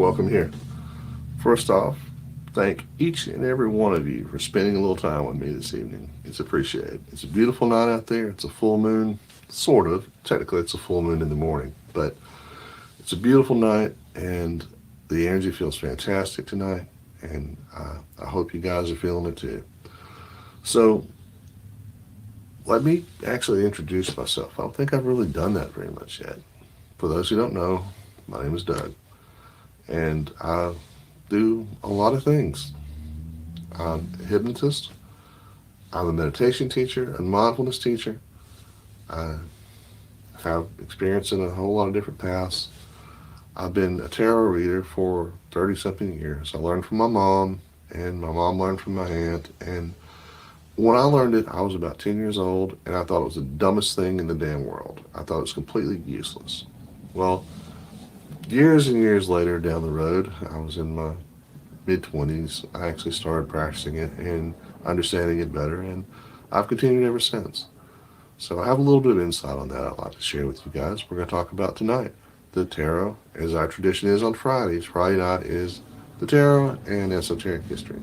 welcome here. First off, thank each and every one of you for spending a little time with me this evening. It's appreciated. It's a beautiful night out there. It's a full moon, sort of. Technically, it's a full moon in the morning, but it's a beautiful night, and the energy feels fantastic tonight, and I hope you guys are feeling it too. So, let me actually introduce myself. I don't think I've really done that very much yet. For those who don't know, my name is Doug, and I do a lot of things. I'm a hypnotist, I'm a meditation teacher, a mindfulness teacher. I have experience in a whole lot of different paths. I've been a tarot reader for 30 something years. I learned from my mom, and my mom learned from my aunt. And when I learned it, I was about 10 years old, and I thought it was the dumbest thing in the damn world. I thought it was completely useless. Well, years and years later down the road, I was in my mid 20s, I actually started practicing it and understanding it better, and I've continued ever since. So I have a little bit of insight on that I'd like to share with you guys. We're going to talk about tonight the tarot, as our tradition is on Fridays. Friday night is the tarot and esoteric history.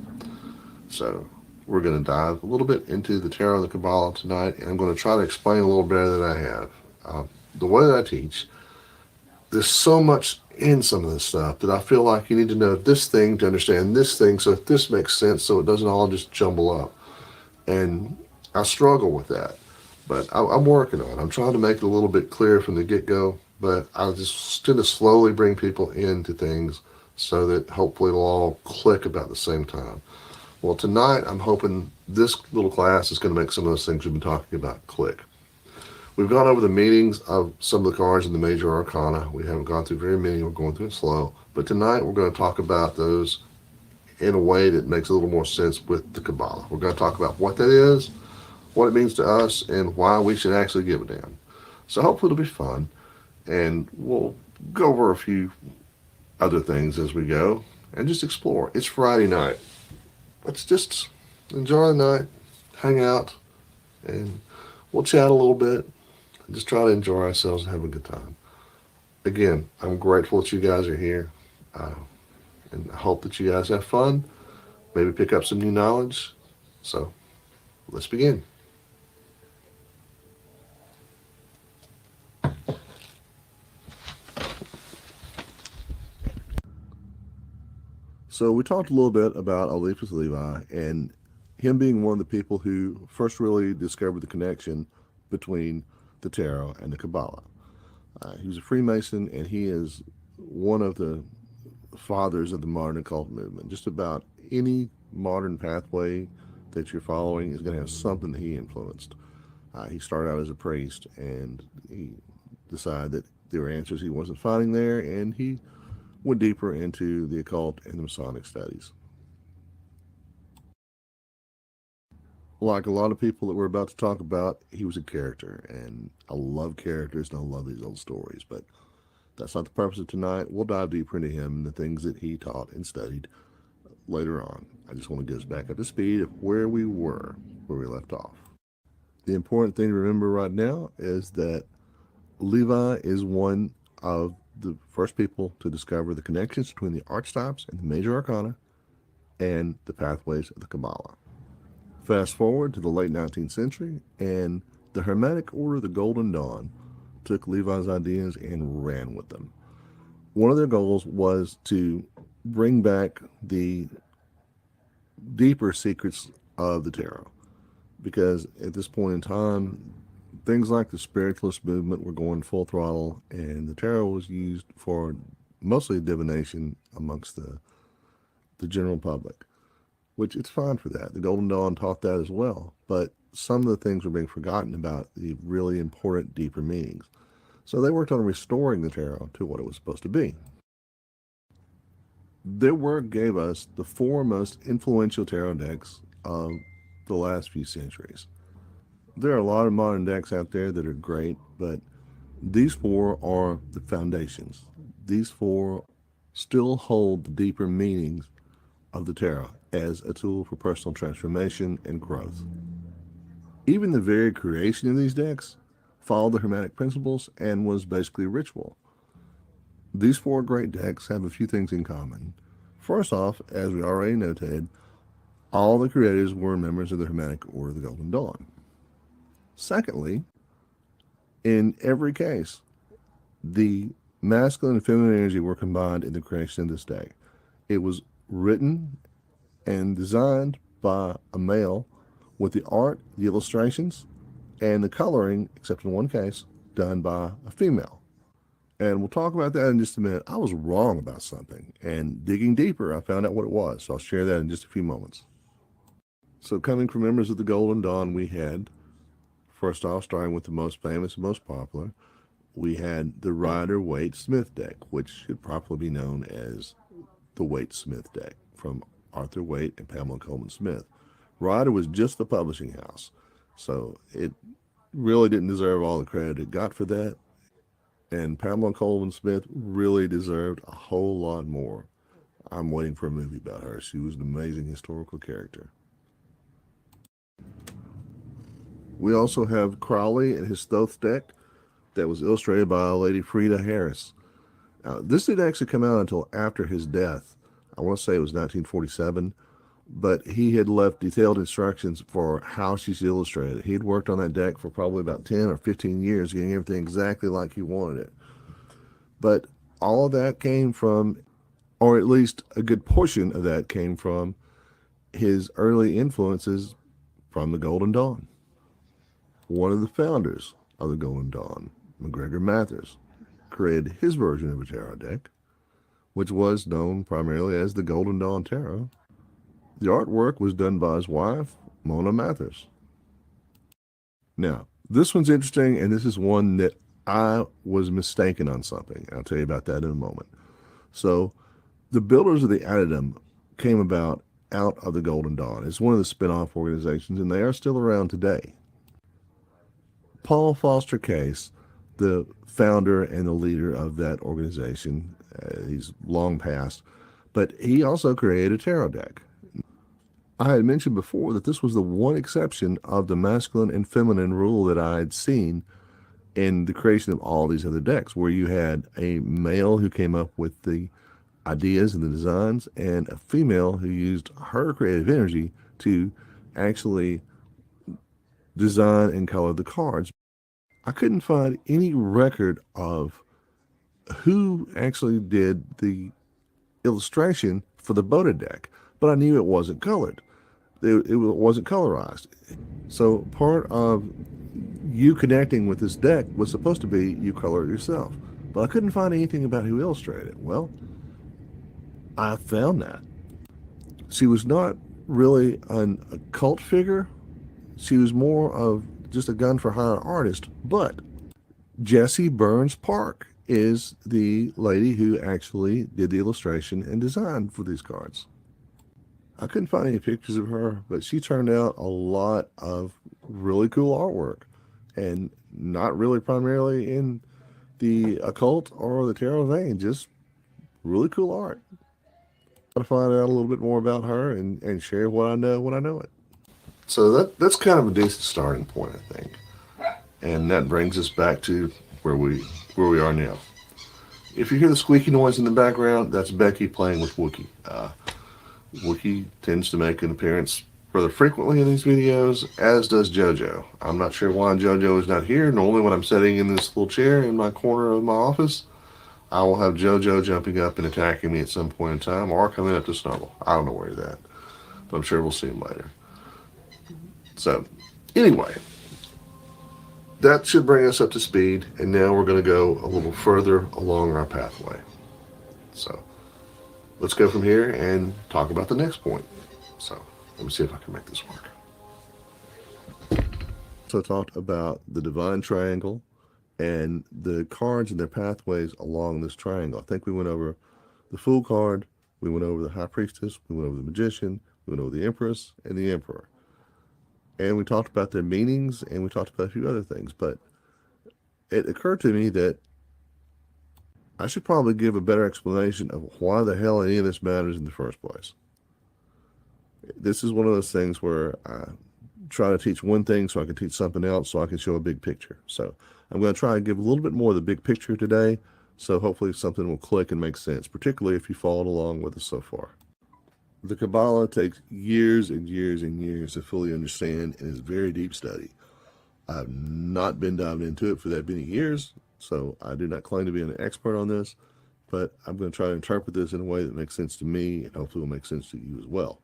So we're going to dive a little bit into the tarot and the Kabbalah tonight, and I'm going to try to explain a little better than I have. The way that I teach, there's so much in some of this stuff that I feel like you need to know this thing to understand this thing, so that this makes sense, so it doesn't all just jumble up. And I struggle with that, but I'm working on it. I'm trying to make it a little bit clearer from the get-go, but I just tend to slowly bring people into things so that hopefully it'll all click about the same time. Well, tonight I'm hoping this little class is going to make some of those things we've been talking about click. We've gone over the meanings of some of the cards in the major arcana. We haven't gone through very many. We're going through it slow. But tonight we're going to talk about those in a way that makes a little more sense with the Kabbalah. We're going to talk about what that is, what it means to us, and why we should actually give a damn. So hopefully it'll be fun, and we'll go over a few other things as we go and just explore. It's Friday night. Let's just enjoy the night, hang out, and we'll chat a little bit. Just try to enjoy ourselves and have a good time. Again, I'm grateful that you guys are here, and I hope that you guys have fun. Maybe pick up some new knowledge. So let's begin. So we talked a little bit about Eliphas Levi and him being one of the people who first really discovered the connection between the tarot and the Kabbalah. He was a Freemason, and he is one of the fathers of the modern occult movement. Just about any modern pathway that you're following is going to have something that he influenced. He started out as a priest, and he decided that there were answers he wasn't finding there, and he went deeper into the occult and the Masonic studies. Like a lot of people that we're about to talk about, he was a character, and I love characters and I love these old stories, but that's not the purpose of tonight. We'll dive deeper into him and the things that he taught and studied later on. I just want to get us back up to speed of where we were, where we left off. The important thing to remember right now is that Levi is one of the first people to discover the connections between the archetypes and the major arcana and the pathways of the Kabbalah. Fast forward to the late 19th century, and the Hermetic Order of the Golden Dawn took Levi's ideas and ran with them. One of their goals was to bring back the deeper secrets of the tarot, because at this point in time, things like the spiritualist movement were going full throttle, and the tarot was used for mostly divination amongst the general public, which it's fine for that. The Golden Dawn taught that as well, but some of the things were being forgotten about the really important deeper meanings. So they worked on restoring the tarot to what it was supposed to be. Their work gave us the four most influential tarot decks of the last few centuries. There are a lot of modern decks out there that are great, but these four are the foundations. These four still hold the deeper meanings of the tarot as a tool for personal transformation and growth. Even the very creation of these decks followed the Hermetic principles and was basically a ritual. These four great decks have a few things in common. First off, as we already noted, all the creators were members of the Hermetic Order of the Golden Dawn. Secondly, in every case, the masculine and feminine energy were combined in the creation of this deck. It was written and designed by a male, with the art, the illustrations, and the coloring, except in one case, done by a female. And we'll talk about that in just a minute. I was wrong about something, and digging deeper, I found out what it was. So I'll share that in just a few moments. So coming from members of the Golden Dawn, we had, first off, starting with the most famous and most popular, we had the Rider-Waite-Smith deck, which should properly be known as the Waite-Smith deck, from Arthur Waite and Pamela Colman Smith. Rider was just the publishing house, so it really didn't deserve all the credit it got for that. And Pamela Colman Smith really deserved a whole lot more. I'm waiting for a movie about her. She was an amazing historical character. We also have Crowley and his Thoth deck that was illustrated by Lady Frida Harris. This didn't actually come out until after his death. I want to say it was 1947, but he had left detailed instructions for how she should illustrate it. He had worked on that deck for probably about 10 or 15 years, getting everything exactly like he wanted it. But all of that came from, or at least a good portion of that came from, his early influences from the Golden Dawn. One of the founders of the Golden Dawn, MacGregor Mathers, created his version of a tarot deck, which was known primarily as the Golden Dawn Tarot. The artwork was done by his wife, Mona Mathers. Now, this one's interesting, and this is one that I was mistaken on something. I'll tell you about that in a moment. So, the builders of the Addendum came about out of the Golden Dawn. It's one of the spin-off organizations, and they are still around today. Paul Foster Case, the founder and the leader of that organization, he's long passed, but he also created a tarot deck. I had mentioned before that this was the one exception of the masculine and feminine rule that I had seen in the creation of all these other decks, where you had a male who came up with the ideas and the designs, and a female who used her creative energy to actually design and color the cards. I couldn't find any record of who actually did the illustration for the Boda deck, but I knew it wasn't colored. It wasn't colorized. So part of you connecting with this deck was supposed to be you color it yourself. But I couldn't find anything about who illustrated it. Well, I found that. She was not really a cult figure. She was more of just a gun-for-hire artist. But Jessie Burns Park is the lady who actually did the illustration and design for these cards. I couldn't find any pictures of her, but she turned out a lot of really cool artwork, and not really primarily in the occult or the tarot vein, just really cool art. I'll find out a little bit more about her and share what I know when I know it. So that's kind of a decent starting point, I think. And that brings us back to where we are now. If you hear the squeaky noise in the background, that's Becky playing with Wookie. Wookie tends to make an appearance rather frequently in these videos, as does JoJo. I'm not sure why JoJo is not here. Normally when I'm sitting in this little chair in my corner of my office, I will have JoJo jumping up and attacking me at some point in time, or coming up to snuggle. I don't know where he's at, but I'm sure we'll see him later. So, anyway, that should bring us up to speed, and now we're going to go a little further along our pathway. So, let's go from here and talk about the next point. So, let me see if I can make this work. So, I talked about the divine triangle and the cards and their pathways along this triangle. I think we went over the Fool card, we went over the High Priestess, we went over the Magician, we went over the Empress, and the Emperor. And we talked about their meanings, and we talked about a few other things. But it occurred to me that I should probably give a better explanation of why the hell any of this matters in the first place. This is one of those things where I try to teach one thing so I can teach something else so I can show a big picture. So I'm going to try and give a little bit more of the big picture today So hopefully something will click and make sense, particularly if you followed along with us so far. The Kabbalah takes years and years and years to fully understand and is a very deep study. I've not been diving into it for that many years, so I do not claim to be an expert on this, but I'm going to try to interpret this in a way that makes sense to me and hopefully will make sense to you as well.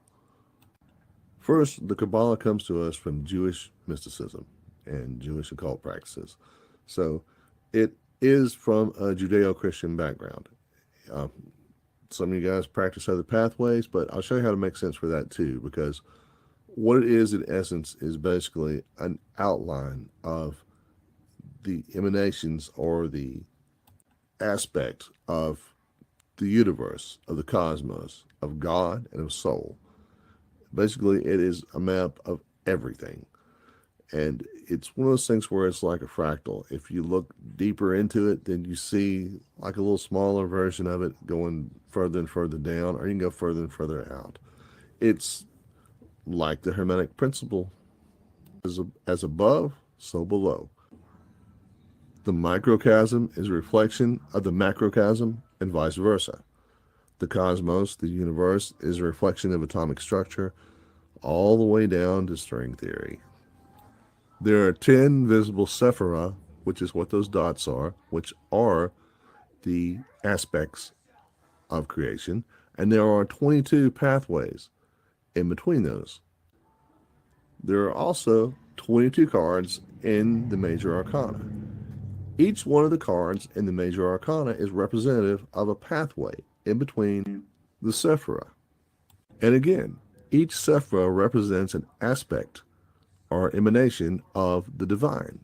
First, the Kabbalah comes to us from Jewish mysticism and Jewish occult practices. So it is from a Judeo-Christian background. Some of you guys practice other pathways, but I'll show you how to make sense for that too, because what it is in essence is basically an outline of the emanations or the aspect of the universe, of the cosmos, of God, and of soul. Basically, it is a map of everything. And it's one of those things where it's like a fractal. If you look deeper into it, then you see like a little smaller version of it going further and further down, or you can go further and further out. It's like the Hermetic principle, as above, so below. The microcosm is a reflection of the macrocosm and vice versa. The cosmos, the universe, is a reflection of atomic structure all the way down to string theory. There are 10 visible sephira, which is what those dots are, which are the aspects of creation, and there are 22 pathways in between those. There are also 22 cards in the major arcana. Each one of the cards in the major arcana is representative of a pathway in between the sephira. And again, each sephira represents an aspect or emanation of the divine,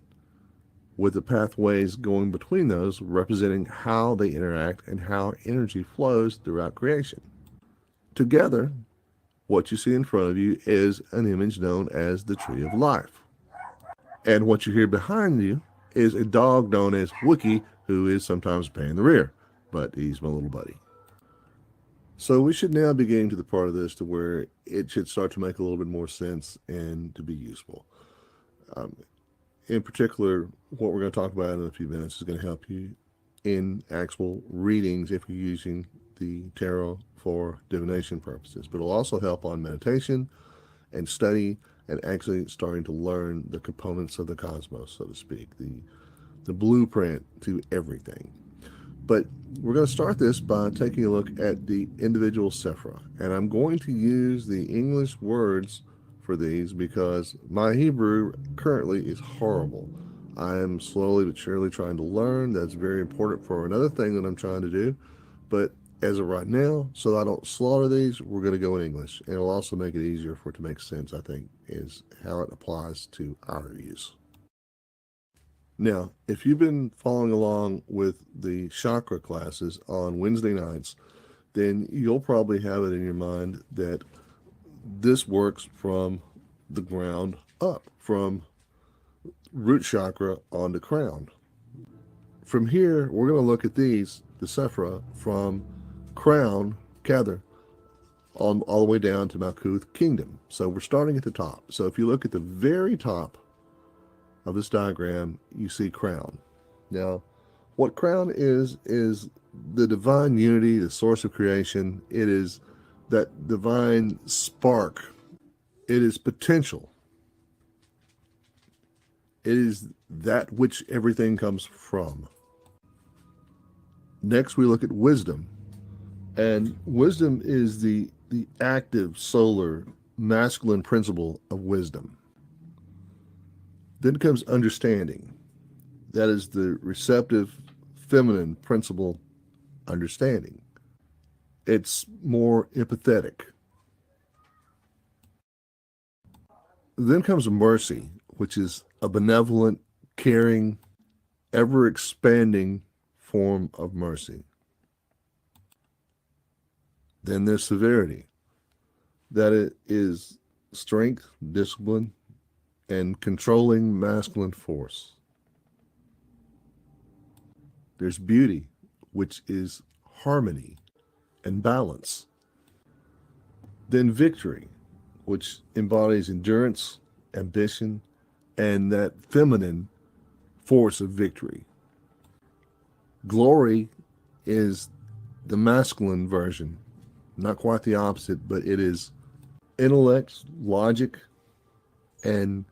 with the pathways going between those representing how they interact and how energy flows throughout creation. Together, what you see in front of you is an image known as the Tree of Life. And what you hear behind you is a dog known as Wookie, who is sometimes a pain in the rear, but he's my little buddy. So we should now be getting to the part of this to where it should start to make a little bit more sense and to be useful. In particular, what we're going to talk about in a few minutes is going to help you in actual readings if you're using the tarot for divination purposes. But it'll also help on meditation and study and actually starting to learn the components of the cosmos, so to speak, the blueprint to everything. But we're going to start this by taking a look at the individual sephira. And I'm going to use the English words for these because my Hebrew currently is horrible. I am slowly but surely trying to learn. That's very important for another thing that I'm trying to do. But as of right now, so that I don't slaughter these, we're going to go in English. And it'll also make it easier for it to make sense, I think, is how it applies to our use. Now, if you've been following along with the chakra classes on Wednesday nights, then you'll probably have it in your mind that this works from the ground up, from root chakra on the crown. From here, we're going to look at these, the sephira, from crown, Kether, all the way down to Malkuth kingdom. So we're starting at the top. So if you look at the very top of this diagram, you see crown. Now, what crown is the divine unity, the source of creation. It is that divine spark. It is potential. It is that which everything comes from. Next, we look at wisdom. And wisdom is the active, solar, masculine principle of wisdom. Then comes understanding. That is the receptive, feminine principle, understanding. It's more empathetic. Then comes mercy, which is a benevolent, caring, ever-expanding form of mercy. Then there's severity. That it is strength, discipline, and controlling masculine force. There's beauty, which is harmony and balance. Then victory, which embodies endurance, ambition, and that feminine force of victory. Glory is the masculine version. Not quite the opposite, but it is intellect, logic, and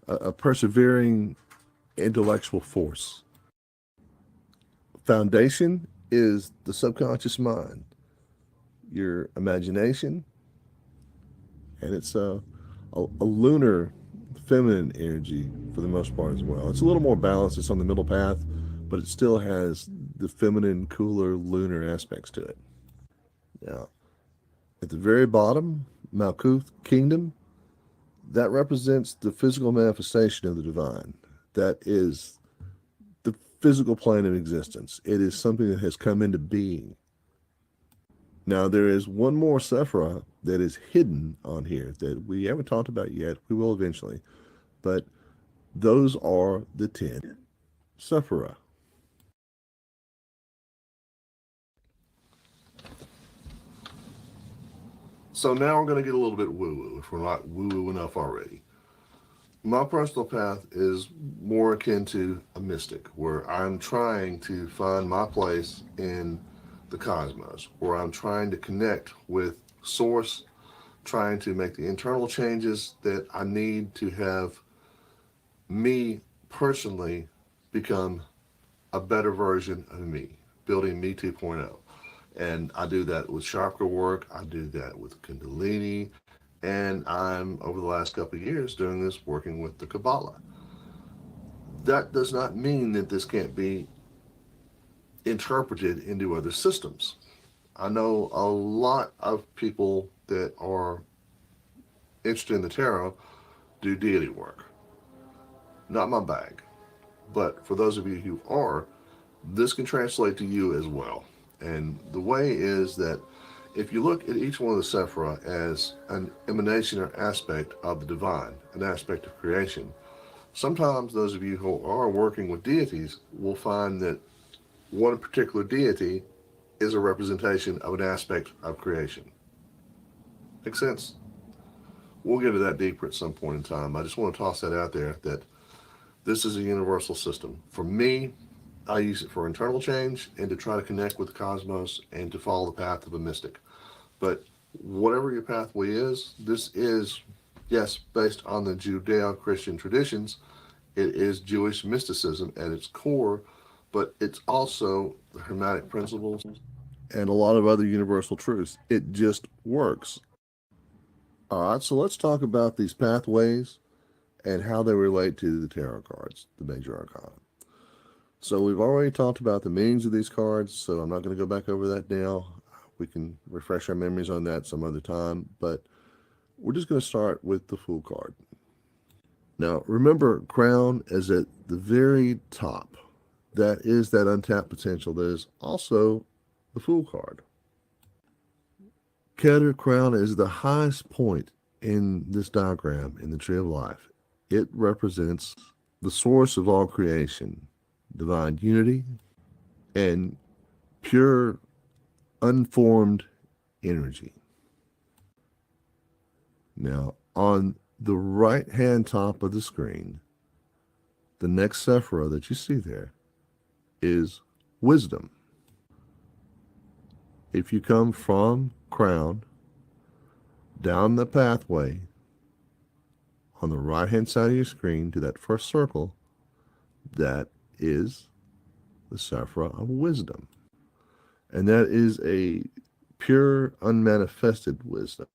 a persevering intellectual force. Foundation is the subconscious mind, your imagination, and it's a lunar feminine energy for the most part as well. It's a little more balanced. It's on the middle path, but it still has the feminine, cooler, lunar aspects to it. Now, at the very bottom, Malkuth Kingdom, that represents the physical manifestation of the divine. That is the physical plane of existence. It is something that has come into being. Now, there is one more Sephirah that is hidden on here that we haven't talked about yet. We will eventually. But those are the 10 Sephirah. So now we're going to get a little bit woo-woo, if we're not woo-woo enough already. My personal path is more akin to a mystic, where I'm trying to find my place in the cosmos, where I'm trying to connect with Source, trying to make the internal changes that I need to have me personally become a better version of me, building me 2.0. And I do that with chakra work, I do that with Kundalini, and I'm, over the last couple of years, doing this working with the Kabbalah. That does not mean that this can't be interpreted into other systems. I know a lot of people that are interested in the tarot do deity work. Not my bag. But for those of you who are, this can translate to you as well. And the way is that if you look at each one of the Sephirah as an emanation or aspect of the divine, an aspect of creation, sometimes those of you who are working with deities will find that one particular deity is a representation of an aspect of creation. Make sense? We'll get into that deeper at some point in time. I just want to toss that out there that this is a universal system. For me, I use it for internal change and to try to connect with the cosmos and to follow the path of a mystic. But whatever your pathway is, this is, yes, based on the Judeo-Christian traditions. It is Jewish mysticism at its core, but it's also the Hermetic principles and a lot of other universal truths. It just works. All right, so let's talk about these pathways and how they relate to the tarot cards, the major arcana. So we've already talked about the meanings of these cards, so I'm not going to go back over that now. We can refresh our memories on that some other time, but we're just going to start with the Fool card. Now, remember, Crown is at the very top. That is that untapped potential. That is also the Fool card. Keter, Crown, is the highest point in this diagram in the Tree of Life. It represents the source of all creation, divine unity, and pure, unformed energy. Now, on the right-hand top of the screen, the next Sephirah that you see there is Wisdom. If you come from Crown down the pathway on the right-hand side of your screen to that first circle, that is the Sephirah of Wisdom. And that is a pure, unmanifested wisdom.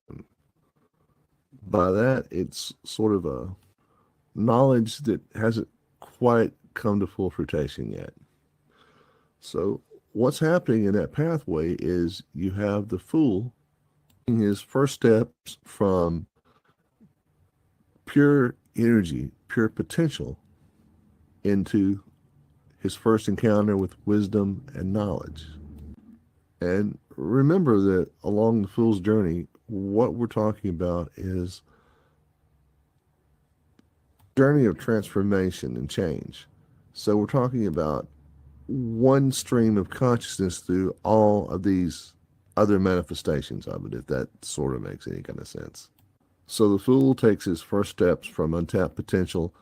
By that, it's sort of a knowledge that hasn't quite come to full fruition yet. So what's happening in that pathway is you have the Fool in his first steps from pure energy, pure potential, into his first encounter with wisdom and knowledge. And remember that along the Fool's journey, what we're talking about is a journey of transformation and change. So we're talking about one stream of consciousness through all of these other manifestations of it, if that sort of makes any kind of sense. So the Fool takes his first steps from untapped potential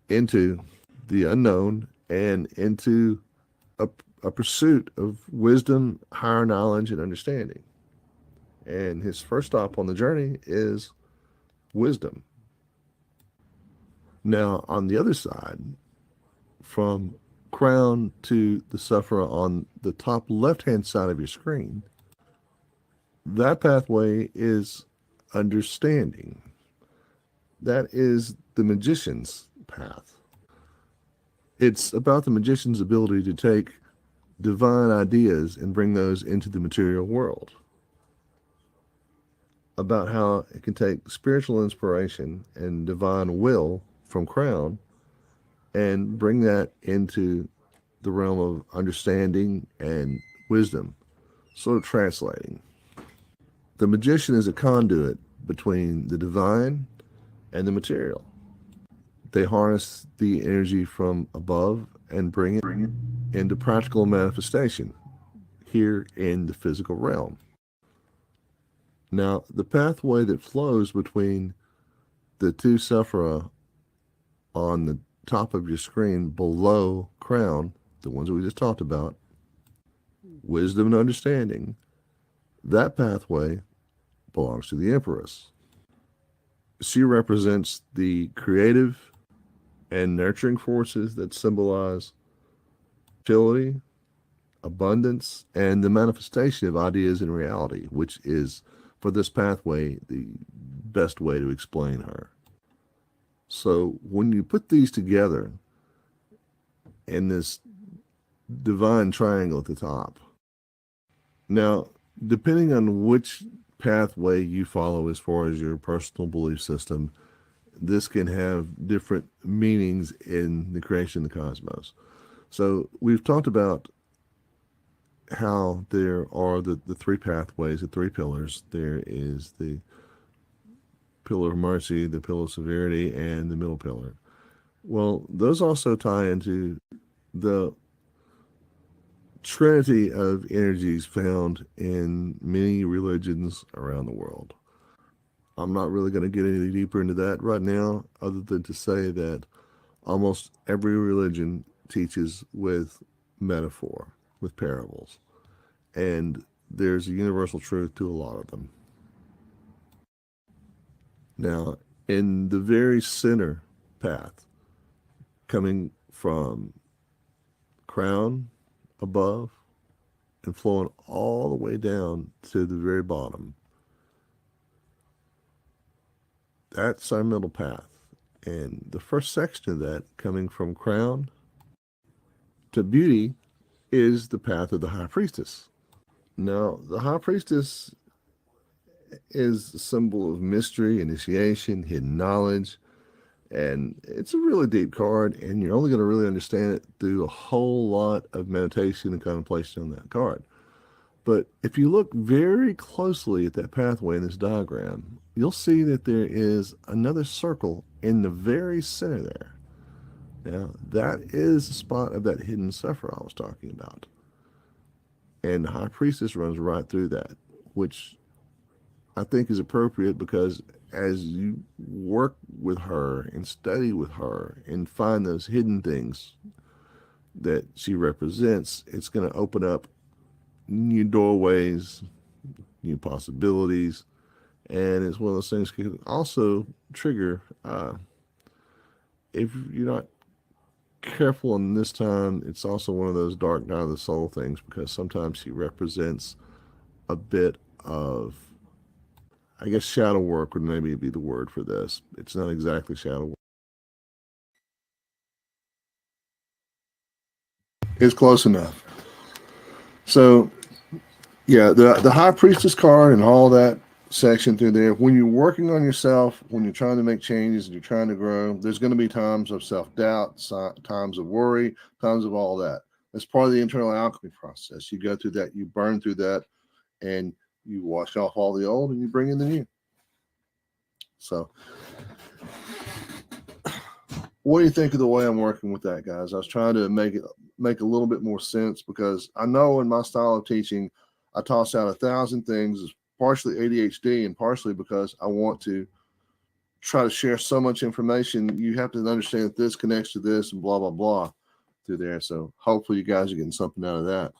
into the unknown and into a pursuit of wisdom, higher knowledge, and understanding. And his first stop on the journey is wisdom. Now, on the other side, from crown to the sufferer on the top left-hand side of your screen, that pathway is understanding. That is the magician's path. It's about the magician's ability to take divine ideas and bring those into the material world. About how it can take spiritual inspiration and divine will from crown and bring that into the realm of understanding and wisdom, sort of translating. The magician is a conduit between the divine and the material. They harness the energy from above and bring it into practical manifestation here in the physical realm. Now, the pathway that flows between the two sephira on the top of your screen below crown, the ones that we just talked about, wisdom and understanding, that pathway belongs to the Empress. She represents the creative and nurturing forces that symbolize fertility, abundance, and the manifestation of ideas in reality, which is, for this pathway, the best way to explain her. So when you put these together in this divine triangle at the top, now, depending on which pathway you follow as far as your personal belief system, this can have different meanings in the creation of the cosmos. So we've talked about how there are the three pathways, the three pillars. There is the pillar of mercy, the pillar of severity, and the middle pillar. Well, those also tie into the trinity of energies found in many religions around the world. I'm not really going to get any deeper into that right now, other than to say that almost every religion teaches with metaphor, with parables. And there's a universal truth to a lot of them. Now, in the very center path, coming from crown above and flowing all the way down to the very bottom, that's our middle path. And the first section of that, coming from crown to beauty, is the path of the high priestess. Now, the high priestess is a symbol of mystery, initiation, hidden knowledge, and it's a really deep card, and you're only going to really understand it through a whole lot of meditation and contemplation on that card. But if you look very closely at that pathway in this diagram, you'll see that there is another circle in the very center there. Now, that is the spot of that hidden sephira I was talking about. And the high priestess runs right through that, which I think is appropriate because as you work with her and study with her and find those hidden things that she represents, it's going to open up new doorways, new possibilities, and it's one of those things that can also trigger, if you're not careful in this time, it's also one of those dark night of the soul things, because sometimes she represents a bit of, I guess, shadow work would maybe be the word for this. It's not exactly shadow work. It's close enough. So, yeah, the high priestess card and all that section through there, when you're working on yourself, when you're trying to make changes and you're trying to grow, there's going to be times of self-doubt, times of worry, times of all that. That's part of the internal alchemy process. You go through that, you burn through that, and you wash off all the old and you bring in the new. So what do you think of the way I'm working with that, guys? I was trying to make a little bit more sense, because I know in my style of teaching, I toss out 1,000 things, partially ADHD and partially because I want to try to share so much information. You have to understand that this connects to this and blah, blah, blah. through there. So hopefully you guys are getting something out of that.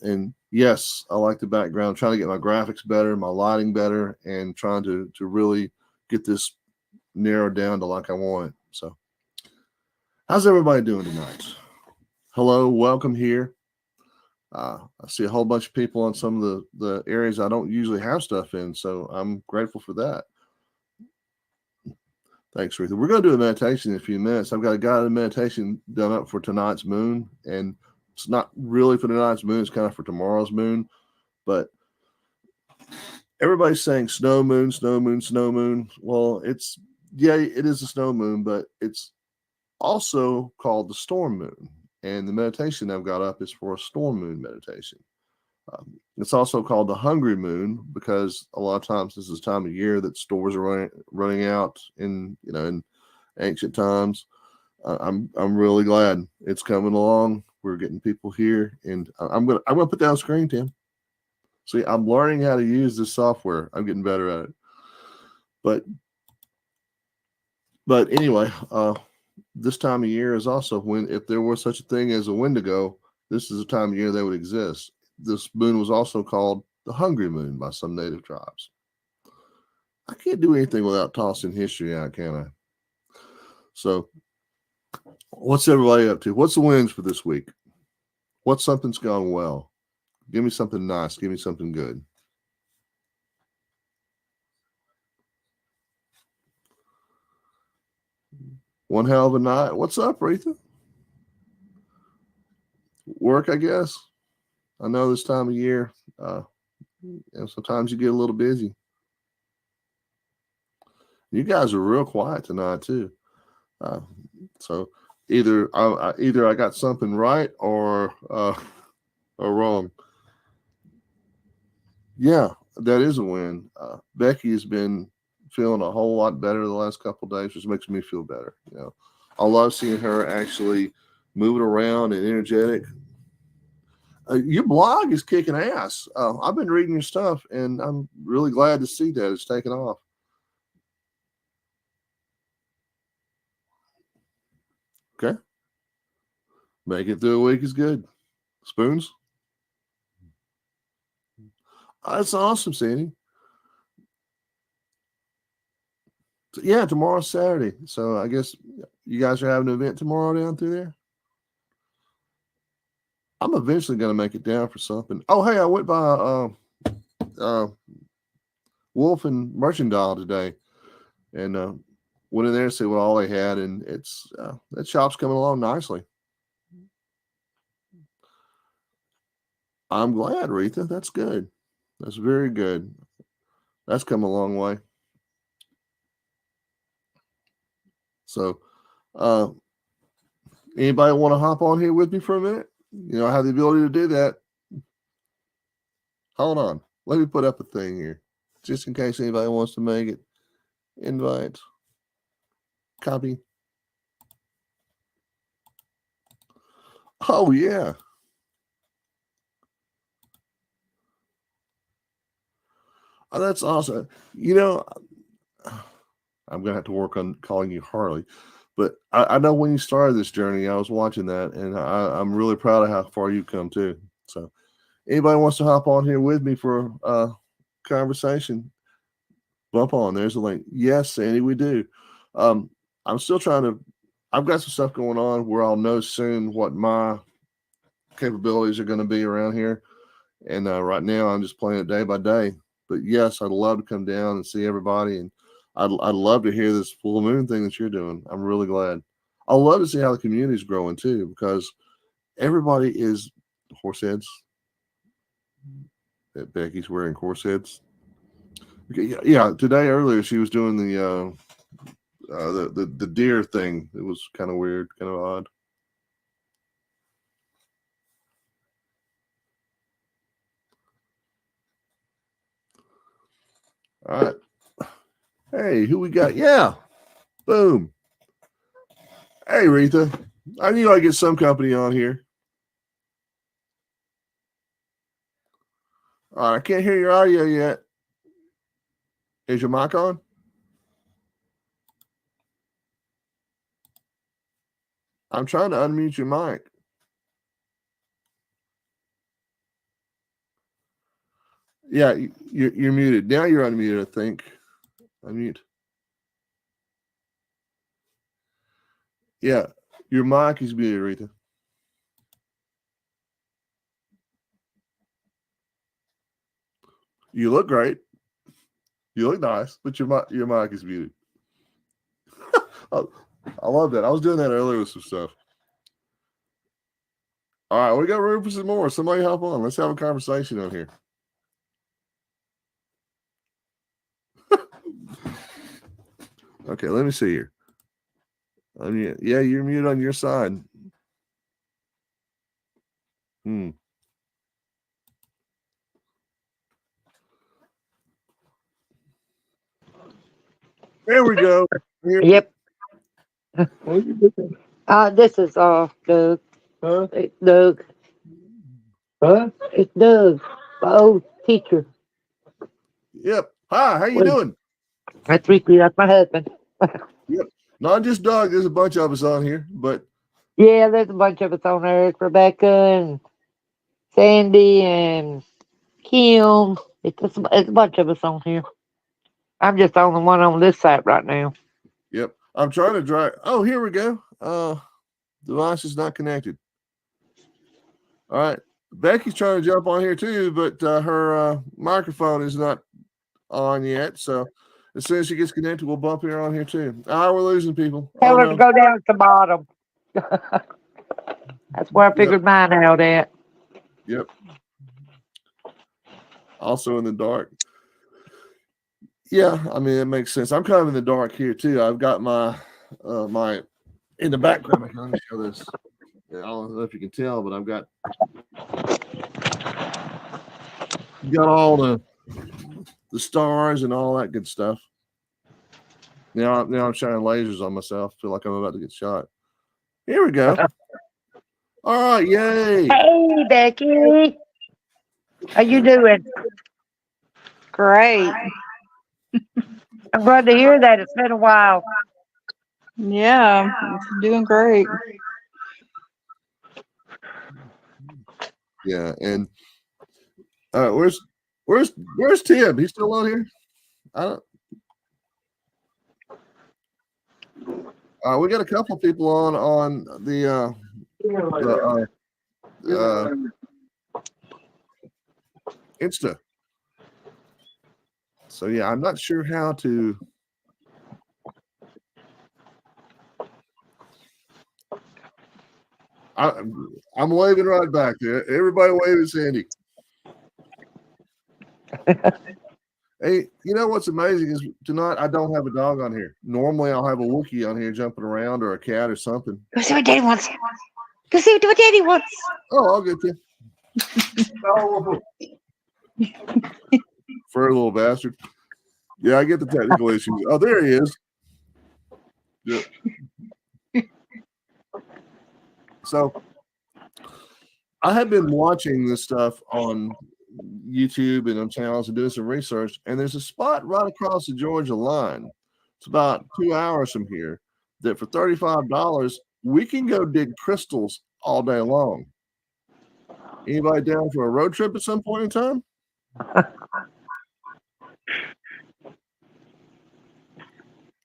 And yes, I like the background, trying to get my graphics better, my lighting better, and trying to really get this narrowed down to like I want it. So how's everybody doing tonight? Hello, welcome here. I see a whole bunch of people on some of the areas I don't usually have stuff in, so I'm grateful for that. Thanks, Rita. We're going to do a meditation in a few minutes. I've got a guided meditation done up for tonight's moon, and it's not really for tonight's moon. It's kind of for tomorrow's moon, but everybody's saying snow moon, snow moon, snow moon. Well, it is a snow moon, but it's also called the storm moon. And the meditation I've got up is for a storm moon meditation. It's also called the hungry moon because a lot of times this is the time of year that stores are running out in ancient times. I'm really glad it's coming along. We're getting people here, and I'm gonna put that on screen, Tim. See, I'm learning how to use this software. I'm getting better at it. But anyway, this time of year is also when, if there was such a thing as a Wendigo, this is the time of year they would exist. This moon was also called the hungry moon by some native tribes. I can't do anything without tossing history out, can I? So what's everybody up to? What's the wins for this week? What's something's gone well? Give me something nice. Give me something good. One hell of a night. What's up, Retha? Work, I guess. I know this time of year, sometimes you get a little busy. You guys are real quiet tonight too. So either I got something right or wrong. Yeah, that is a win. Becky has been feeling a whole lot better the last couple of days, which makes me feel better. I love seeing her actually moving around and energetic. Your blog is kicking ass. I've been reading your stuff, and I'm really glad to see that it's taken off. Okay. Make it through a week is good. Spoons? That's awesome, Sandy. So, yeah, tomorrow's Saturday. So I guess you guys are having an event tomorrow down through there? I'm eventually going to make it down for something. Oh, hey, I went by Wolf and Merchandise today, and went in there to see what all they had, and it's that shop's coming along nicely. I'm glad, Retha. That's good. That's very good. That's come a long way. So, anybody want to hop on here with me for a minute? I have the ability to do that. Hold on. Let me put up a thing here, just in case anybody wants to make it. Invite. Copy. Oh, yeah. Oh, that's awesome. I'm going to have to work on calling you Harley. But I know when you started this journey, I was watching that, and I'm really proud of how far you've come, too. So anybody wants to hop on here with me for a conversation, bump on. There's a link. Yes, Sandy, we do. I'm still I've got some stuff going on where I'll know soon what my capabilities are going to be around here. And right now, I'm just playing it day by day. But yes, I'd love to come down and see everybody, and I'd love to hear this full moon thing that you're doing. I'm really glad. I love to see how the community is growing too, because everybody is horse heads. Becky's wearing horse heads. Yeah. Today earlier she was doing the deer thing. It was kind of weird, kind of odd. All right. Hey, who we got? Yeah. Boom. Hey, Retha. I knew I'd get some company on here. All right, I can't hear your audio yet. Is your mic on? I'm trying to unmute your mic. Yeah, you're muted. Now you're unmuted, I think. Unmute. Yeah, your mic is muted, Rita. You look great. You look nice, but your mic is muted. I love that. I was doing that earlier with some stuff. All right, we got room for some more. Somebody hop on. Let's have a conversation on here. Okay, let me see here. Yeah, you're muted on your side. There we go. Here. Yep. This is Doug. Huh? It's Doug. Huh? It's Doug, the old teacher. Yep. Hi, how you doing? That's Ricky. That's my husband. Yep. Not just Doug. There's a bunch of us on here, but Yeah, there's a bunch of us on there. It's Rebecca and Sandy and Kim. It's a bunch of us on here. I'm just the only one on this site right now. yep. I'm trying to drag. Oh, here we go. Device is not connected. All right. Becky's trying to jump on here too, but her microphone is not on yet. So as soon as she gets connected, we'll bump her on here too. We're losing people. Tell Oh her to no. go down to the bottom. That's where I figured mine out at. Yep. Also in the dark. Yeah, I mean it makes sense. I'm kind of in the dark here too. I've got my in the background. Let me show this. I don't know if you can tell, but I've got all the stars and all that good stuff. Now I'm shining lasers on myself. Feel like I'm about to get shot. Here we go. All right, yay! Hey, Becky. How you doing? Great. I'm glad to hear that. It's been a while. Yeah, it's doing great. Yeah, and where's Tim? He's still on here? I don't. We got a couple of people on the Insta. So yeah, I'm not sure how to. I'm waving right back there. Everybody wave at Sandy. Hey, you know what's amazing is tonight I don't have a dog on here. Normally I'll have a Wookiee on here jumping around or a cat or something. Go see what Daddy wants. Go see what Daddy wants. Oh, I'll get you. Furry little bastard. Yeah, I get the technical issues. Oh, there he is. Yeah. So I have been watching this stuff on YouTube and on channels and doing some research, and there's a spot right across the Georgia line. It's about 2 hours from here that for $35 we can go dig crystals all day long. Anybody down for a road trip at some point in time?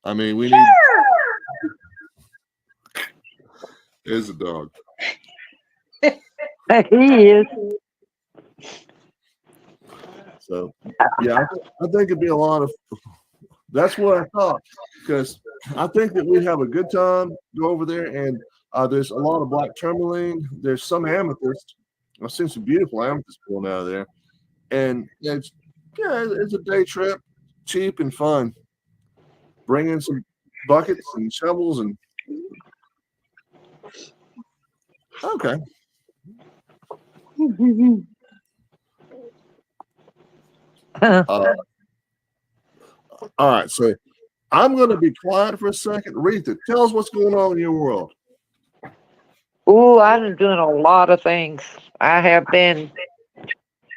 I mean, we need. There's a dog. He is. So, yeah, I think it'd be a lot of. That's what I thought, because I think that we'd have a good time. Go over there, and there's a lot of black tourmaline. There's some amethyst. I've seen some beautiful amethyst pulling out of there, and it's a day trip, cheap and fun. Bring in some buckets and shovels and. Okay. All right, so I'm going to be quiet for a second. Rita, tell us what's going on in your world. Oh, I've been doing a lot of things. I have been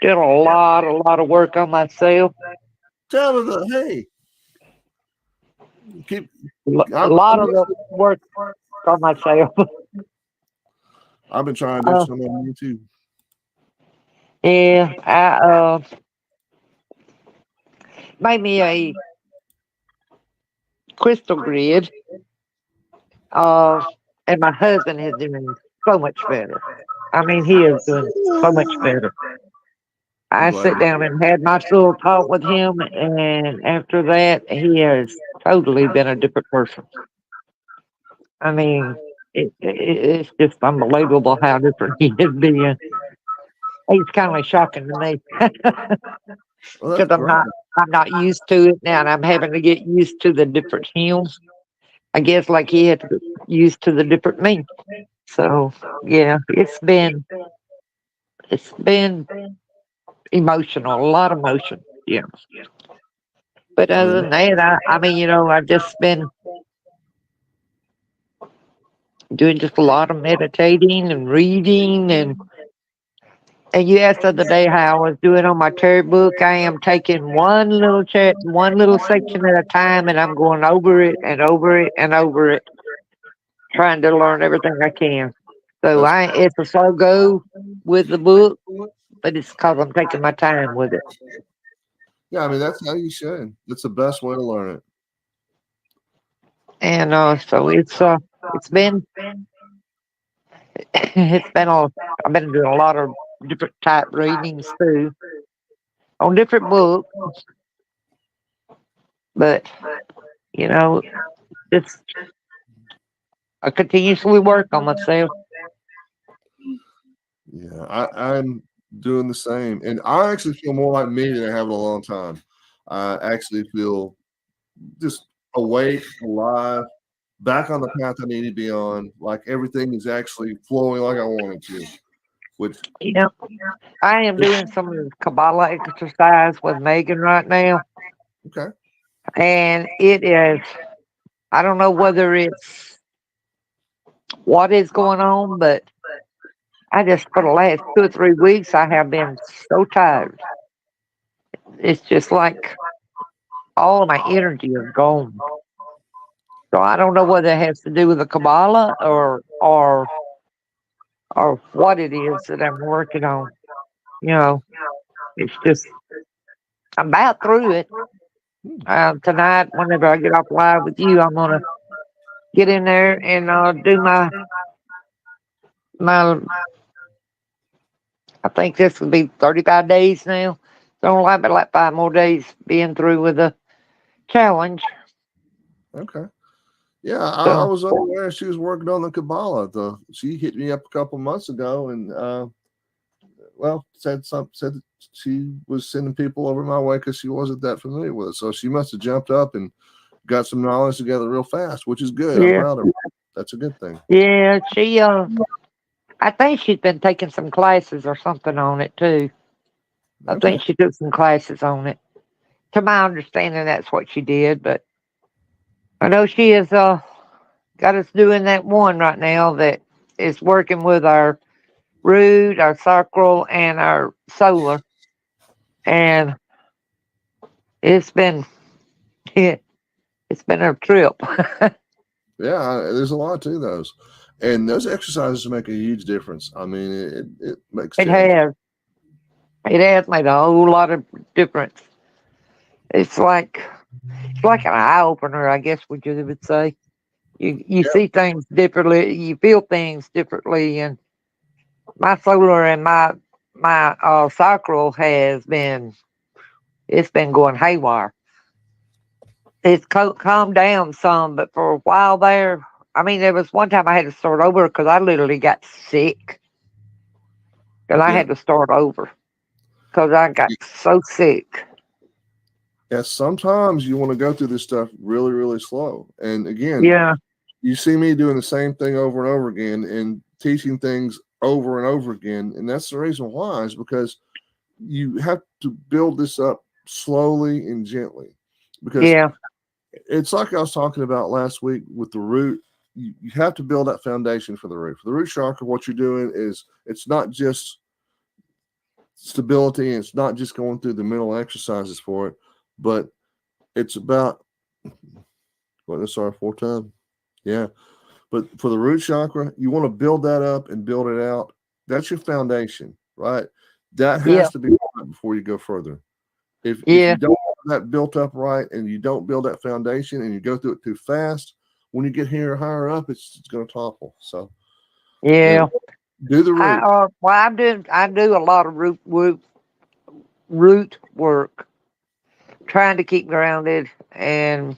doing a lot of work on myself. Tell her that, hey, A lot of work on myself. I've been trying to do Uh, some on me too. yeah, I made me a crystal grid. Uh, and my husband is doing so much better. I mean, he is doing so much better. I'm I glad. sat down and had my little talk with him, and after that, he has totally been a different person. I mean, it's just unbelievable how different he is being. He's kind of shocking to me Well, because that's great. I'm not used to it now, and I'm having to get used to the different hymns. I guess like he had to get used to the different me. So yeah, it's been emotional, a lot of emotion. Yeah. But I other mean, than that, I mean, I've just been doing just a lot of meditating and reading and you asked the other day how I was doing on my tarot book. I am taking one little section at a time, and I'm going over it and over it and over it, trying to learn everything I can. So that's it's a slow go with the book, but it's because I'm taking my time with it. yeah. I mean, that's how you should. That's the best way to learn it. And so it's been it's been a I've been doing a lot of different type readings too on different books, but you know it's I continuously work on myself. Yeah, I'm doing the same, and I actually feel more like me than I have in a long time. I actually feel just awake, alive, back on the path I need to be on. Like everything is actually flowing like I want it to. Which You know, I am doing some Kabbalah exercise with Megan right now, okay, and it is. I don't know whether it's what is going on, but I just for the last 2 or 3 weeks I have been so tired. It's just like all of my energy is gone. So I don't know whether it has to do with the Kabbalah or what it is that I'm working on. You know, it's just I'm about through it. hmm, Tonight, whenever I get off live with you, I'm gonna get in there and do my. I think this will be 35 days now. So only have like 5 more days being through with the challenge. okay, yeah. I So was unaware she was working on the Kabbalah. She hit me up a couple months ago, and well, said that she was sending people over my way because she wasn't that familiar with it. So she must have jumped up and got some knowledge together real fast, which is good. I'm yeah, proud of her. That's a good thing. yeah. I think she's been taking some classes or something on it too. I Okay. think she took some classes on it. To my understanding, that's what she did. But I know she has got us doing that one right now that is working with our root, our sacral, and our solar, and it's been it's been a trip. Yeah, there's a lot to those. And those exercises make a huge difference. I mean, it makes It change. has. It has made a whole lot of difference. It's like it's like an eye opener, I guess would you would say. You Yeah. see things differently, you feel things differently, and my solar and my sacral has been it's been going haywire. It's calmed down some, but for a while there, I mean, there was one time I had to start over because I literally got sick, and I Yeah. had to start over because I got so sick. Yeah. Sometimes you want to go through this stuff really, really slow. And again, Yeah, you see me doing the same thing over and over again and teaching things over and over again. And that's the reason why is because you have to build this up slowly and gently. Because yeah, it's like I was talking about last week with the root. You have to build that foundation for the root. For the root chakra, what you're doing is it's not just stability, and it's not just going through the mental exercises for it, but it's about what this our fourth time? Yeah. But for the root chakra, you want to build that up and build it out. That's your foundation, right? That Yeah. has to be right before you go further. If Yeah. you don't have that built up right and you don't build that foundation and you go through it too fast, when you get here higher up, it's going to topple. So Yeah. do the root. I do a lot of root work, trying to keep grounded, and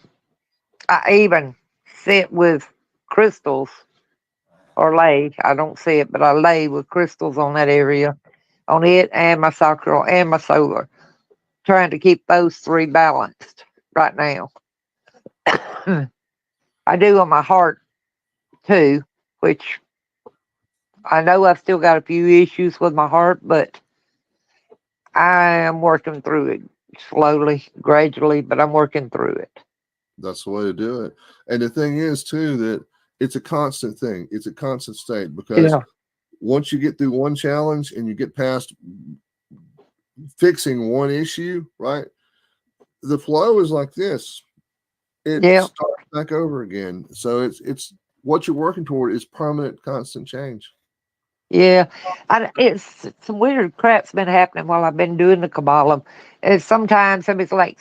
I even sit with crystals or lay. I don't sit, but I lay with crystals on that area, on it and my sacral and my solar, trying to keep those three balanced right now. I do on my heart too, which I know I've still got a few issues with my heart, but I am working through it slowly, gradually, but I'm working through it. That's the way to do it. And the thing is, too, that it's a constant thing. It's a constant state because Yeah. once you get through one challenge and you get past fixing one issue, right? The flow is like this. It Yeah. starts back over again. So it's what you're working toward is permanent, constant change. Yeah, it's some weird crap's been happening while I've been doing the Kabbalah. And sometimes it's like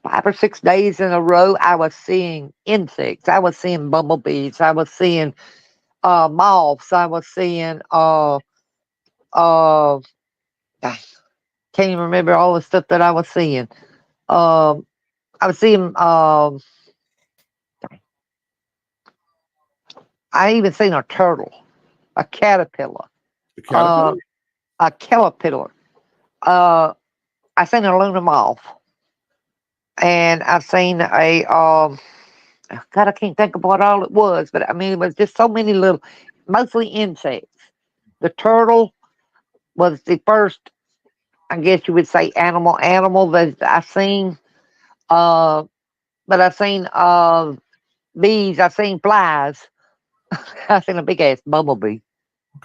5 or 6 days in a row, I was seeing insects. I was seeing bumblebees. I was seeing moths. I was seeing I can't even remember all the stuff that I was seeing. Um, I was seeing I even seen a turtle, a caterpillar, The uh, caterpillar? a caterpillar. I seen a Luna moth, and I've seen a God, I can't think of what all it was, but I mean, it was just so many little, mostly insects. The turtle was the first, I guess you would say, animal that I've seen. Uh, but I've seen bees. I've seen flies. I've seen a big ass bumblebee.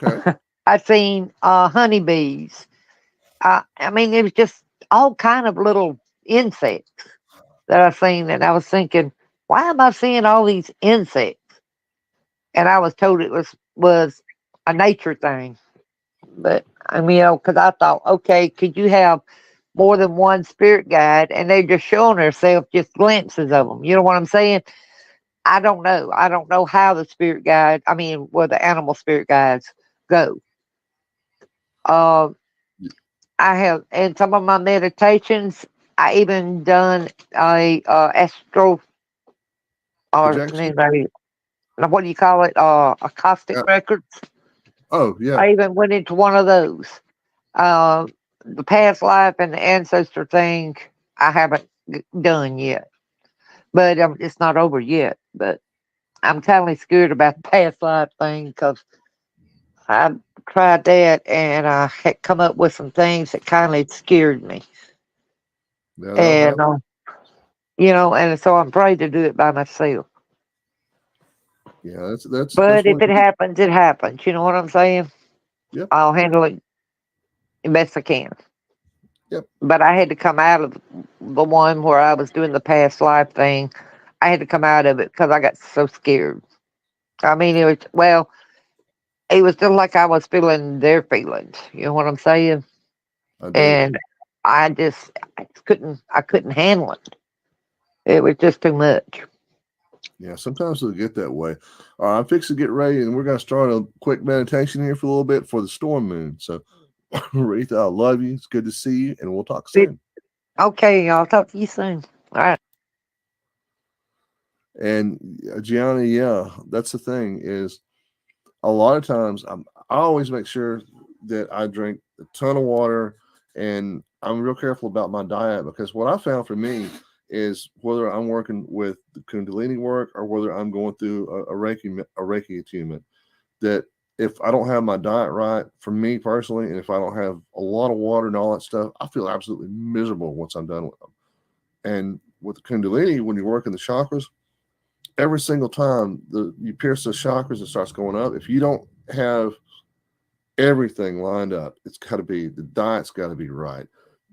Okay. I've seen honeybees. I mean, it was just all kind of little insects that I've seen, and I was thinking, why am I seeing all these insects? And I was told it was a nature thing. But I mean, because I thought, okay, could you have more than one spirit guide, and they're just showing themselves, just glimpses of them? You know what I'm saying? I don't know. I don't know how the spirit guide. I mean, where the animal spirit guides go. Uh, I have in some of my meditations. I even done a astro or Projection? what do you call it? Acoustic Yeah. records. Oh, yeah. I even went into one of those. Uh, the past life and the ancestor thing, I haven't done yet, but it's not over yet. But I'm kind of scared about the past life thing because I tried that and I had come up with some things that kind of scared me, Yeah, that'll and happen. and so I'm afraid to do it by myself. Yeah, that's But if one. it happens, it happens. You know what I'm saying? Yep. I'll handle it the best I can. Yep. But I had to come out of the one where I was doing the past life thing. I had to come out of it because I got so scared. I mean, it was just like I was feeling their feelings. You know what I'm saying? I do. And I couldn't handle it. It was just too much. Yeah, sometimes it'll get that way. All right, I'm fixing to get ready, and we're going to start a quick meditation here for a little bit for the storm moon. So, Rita, I love you. It's good to see you, and we'll talk soon. Okay, I'll talk to you soon. All right. And Gianna, yeah, that's the thing is a lot of times I always make sure that I drink a ton of water, and I'm real careful about my diet because what I found for me is whether I'm working with the Kundalini work or whether I'm going through a Reiki attunement, that if I don't have my diet right, for me personally, and if I don't have a lot of water and all that stuff, I feel absolutely miserable once I'm done with them. And with the Kundalini, when you're working the chakras, every single time you pierce the chakras, it starts going up. If you don't have everything lined up, the diet's got to be right.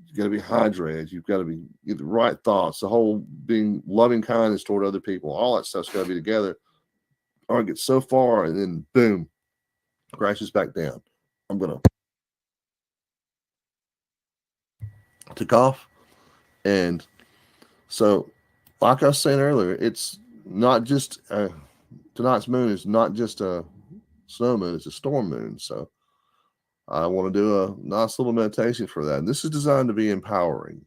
You got to be hydrated. You've got to be the right thoughts. The whole being loving kindness toward other people. All that stuff's got to be together. or it gets so far and then boom, crashes back down. I'm going to take off. And so, like I was saying earlier, it's not just tonight's moon is not just a snow moon, it's a storm moon. So I want to do a nice little meditation for that. And this is designed to be empowering.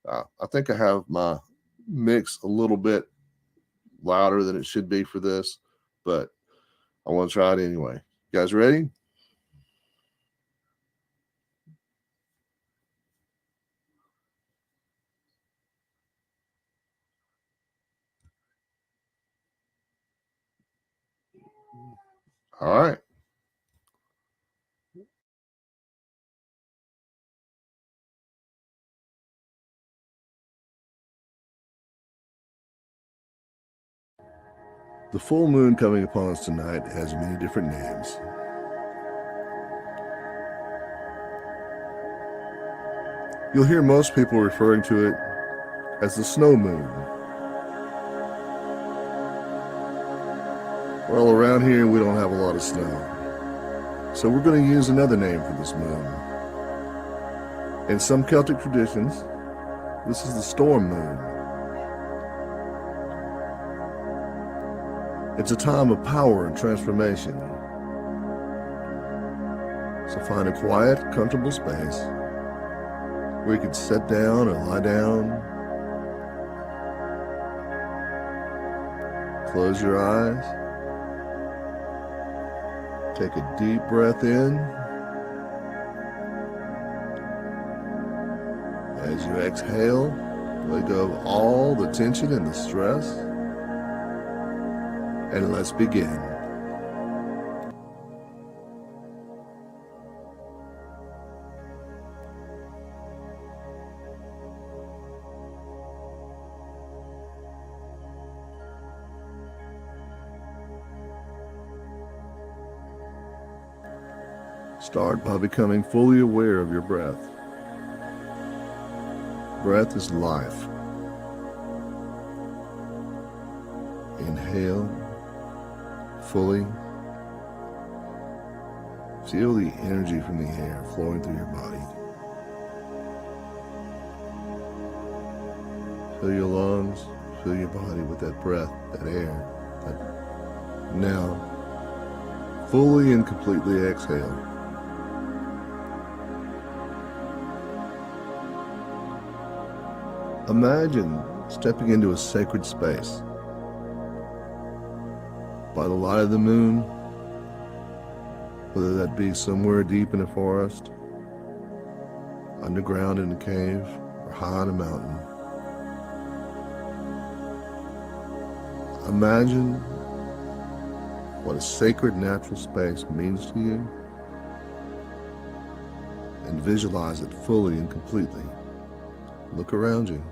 I think I have my mix a little bit louder than it should be for this, but I want to try it anyway. You guys ready? All right. The full moon coming upon us tonight has many different names. You'll hear most people referring to it as the snow moon. Well, around here we don't have a lot of snow, so we're going to use another name for this moon. In some Celtic traditions, this is the storm moon. It's a time of power and transformation. So find a quiet, comfortable space where you can sit down or lie down. Close your eyes. Take a deep breath in. As you exhale, let go of all the tension and the stress. And let's begin. Start by becoming fully aware of your breath. Breath is life. Inhale fully. Feel the energy from the air flowing through your body. Fill your lungs, fill your body with that breath, that air. Now, fully and completely exhale. Imagine stepping into a sacred space. By the light of the moon, whether that be somewhere deep in a forest, underground in a cave, or high on a mountain. Imagine what a sacred natural space means to you and visualize it fully and completely. Look around you.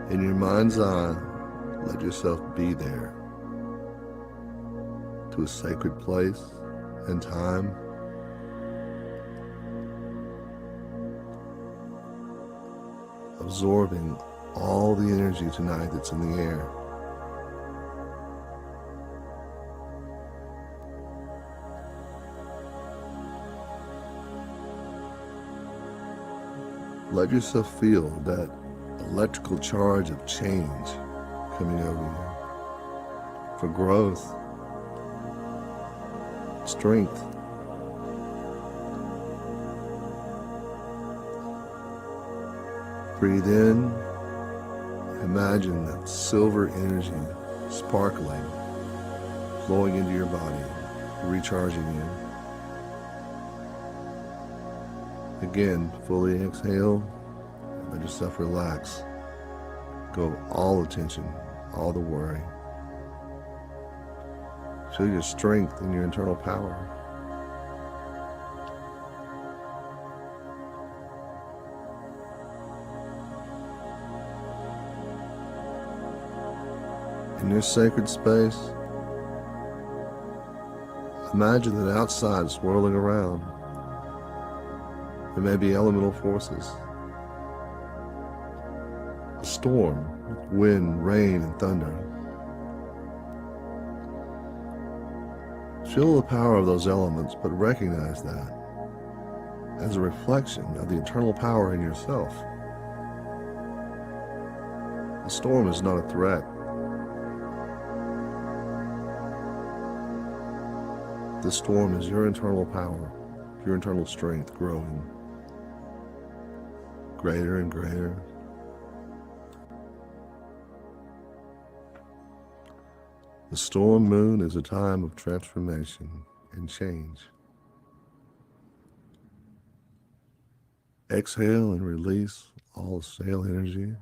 In your mind's eye, let yourself be there to a sacred place and time. Absorbing all the energy tonight that's in the air. Let yourself feel that electrical charge of change coming over you for growth, strength. Breathe in. Imagine that silver energy sparkling, flowing into your body, recharging you. Again, fully exhale. Let yourself relax. Go of all the tension, all the worry. Feel your strength and your internal power. In your sacred space, imagine that outside swirling around, there may be elemental forces. A storm, wind, rain, and thunder. Feel the power of those elements, but recognize that as a reflection of the internal power in yourself. The storm is not a threat. The storm is your internal power, your internal strength growing greater and greater. The storm moon is a time of transformation and change. Exhale and release all the stale energy,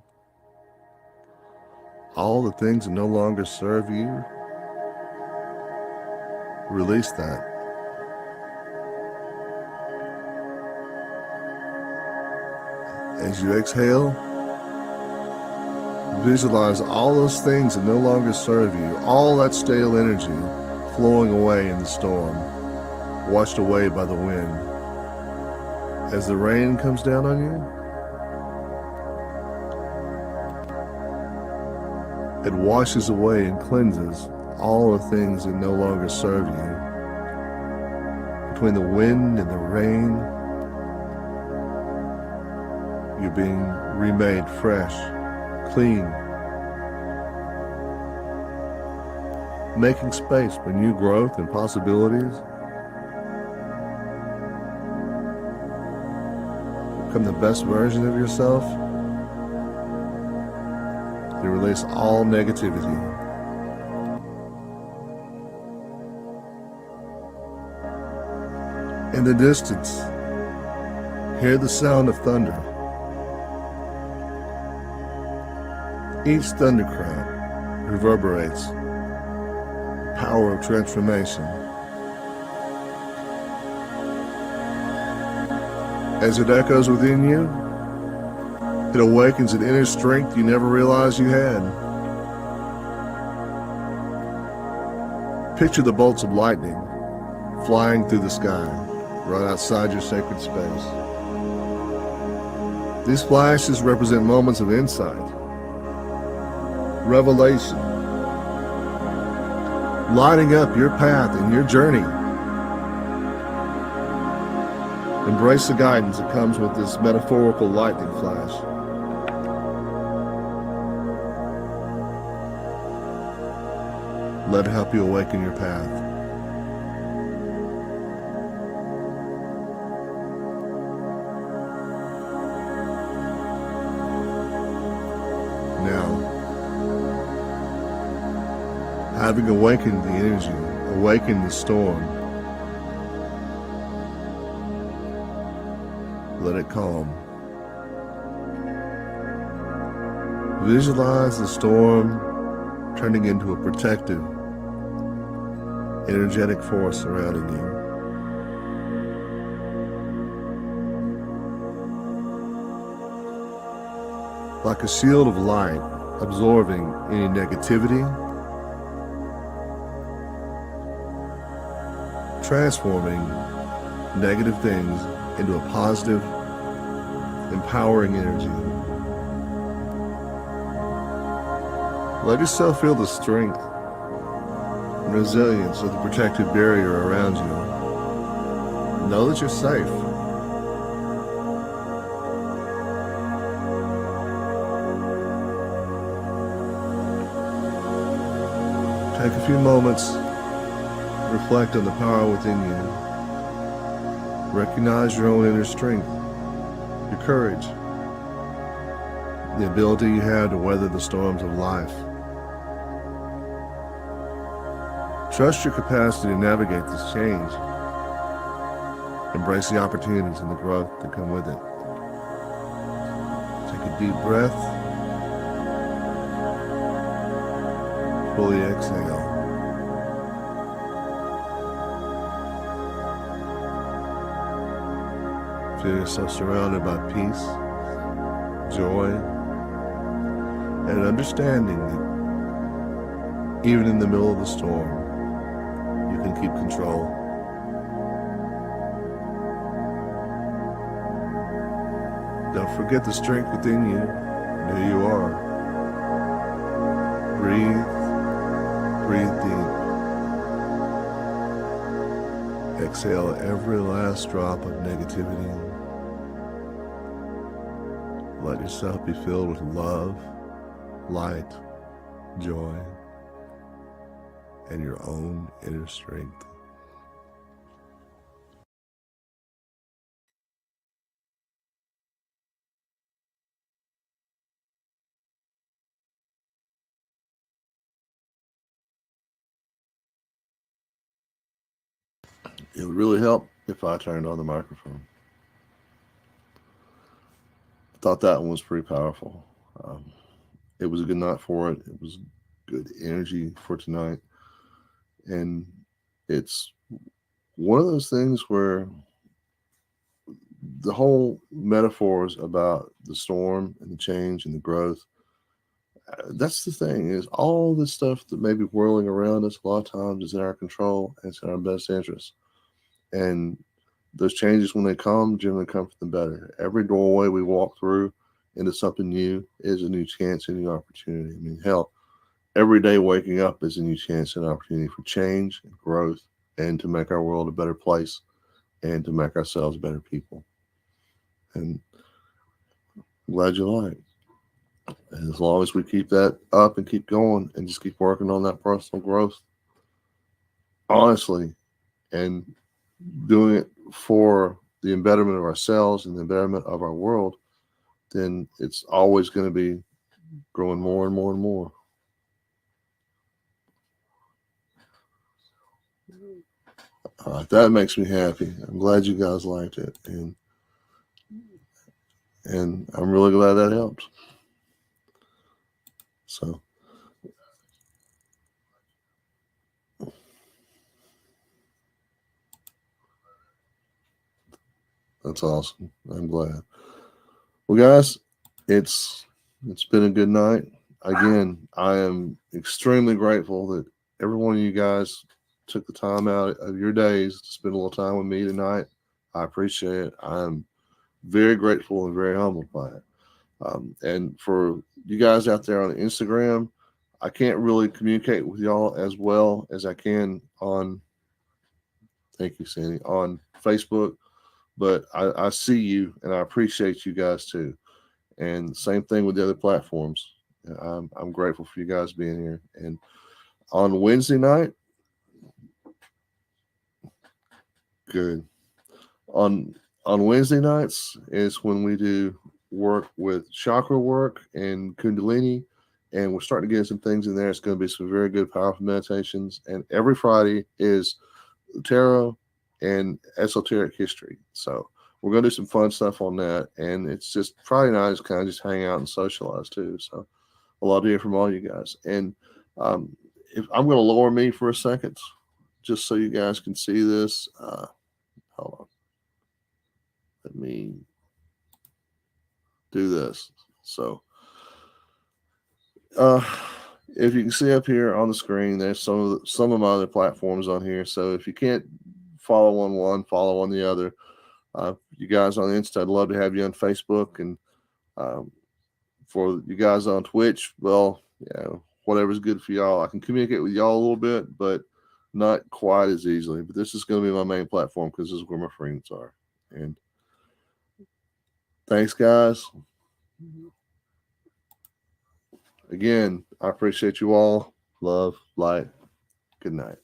all the things that no longer serve you. Release that. As you exhale, visualize all those things that no longer serve you, all that stale energy flowing away in the storm, washed away by the wind. As the rain comes down on you, it washes away and cleanses all the things that no longer serve you. Between the wind and the rain, you're being remade fresh, clean, making space for new growth and possibilities. Become the best version of yourself. You release all negativity. In the distance, hear the sound of thunder. Each thunderclap reverberates the power of transformation. As it echoes within you, it awakens an inner strength you never realized you had. Picture the bolts of lightning flying through the sky, right outside your sacred space. These flashes represent moments of insight, revelation, lighting up your path and your journey. Embrace the guidance that comes with this metaphorical lightning flash. Let it help you awaken your path. Now, having awakened the energy, awakened the storm, let it calm. Visualize the storm turning into a protective, energetic force surrounding you. Like a shield of light, absorbing any negativity, transforming negative things into a positive, empowering energy. Let yourself feel the strength and resilience of the protective barrier around you. Know that you're safe. Take a few moments, reflect on the power within you. Recognize your own inner strength, your courage, the ability you have to weather the storms of life. Trust your capacity to navigate this change. Embrace the opportunities and the growth that come with it. Take a deep breath. Fully exhale. Feel yourself surrounded by peace, joy, and an understanding that even in the middle of the storm, you can keep control. Don't forget the strength within you and who you are. Breathe deep. Exhale every last drop of negativity. Let yourself be filled with love, light, joy, and your own inner strength. It would really help if I turned on the microphone. I thought that one was pretty powerful. It was a good night for it. It was good energy for tonight. And it's one of those things where the whole metaphors about the storm and the change and the growth, that's the thing, is all this stuff that may be whirling around us a lot of times is in our control and it's in our best interest. And those changes, when they come, generally come for the better. Every doorway we walk through into something new is a new chance, a new opportunity. I mean, hell, every day waking up is a new chance and opportunity for change and growth and to make our world a better place and to make ourselves better people. And I'm glad you like it. And as long as we keep that up and keep going and just keep working on that personal growth, honestly, and doing it for the betterment of ourselves and the betterment of our world, then it's always going to be growing more and more and more. That makes me happy. I'm glad you guys liked it, and I'm really glad that helped. So that's awesome. I'm glad. Well, guys, it's been a good night. Again, I am extremely grateful that every one of you guys took the time out of your days to spend a little time with me tonight. I appreciate it. I'm very grateful and very humbled by it. And for you guys out there on Instagram, I can't really communicate with y'all as well as I can on, thank you, Sandy, on Facebook, but I see you and I appreciate you guys too. And same thing with the other platforms. I'm grateful for you guys being here. And on Wednesday night, good. On Wednesday nights is when we do work with chakra work and Kundalini, and we're starting to get some things in there. It's going to be some very good, powerful meditations. And every Friday is tarot and esoteric history. So we're going to do some fun stuff on that. And it's just Friday night is kind of just hang out and socialize too. So I love to hear from all you guys. And if I'm going to lower me for a second, just so you guys can see this. Hold on. Let me do this. So, if you can see up here on the screen, there's some of my other platforms on here. So if you can't follow on one, follow on the other. You guys on Insta, I'd love to have you on Facebook, and for you guys on Twitch, well, yeah, whatever's good for y'all. I can communicate with y'all a little bit, but not quite as easily. But this is going to be my main platform because this is where my friends are. And thanks, guys. Again, I appreciate you all. Love, light. Good night.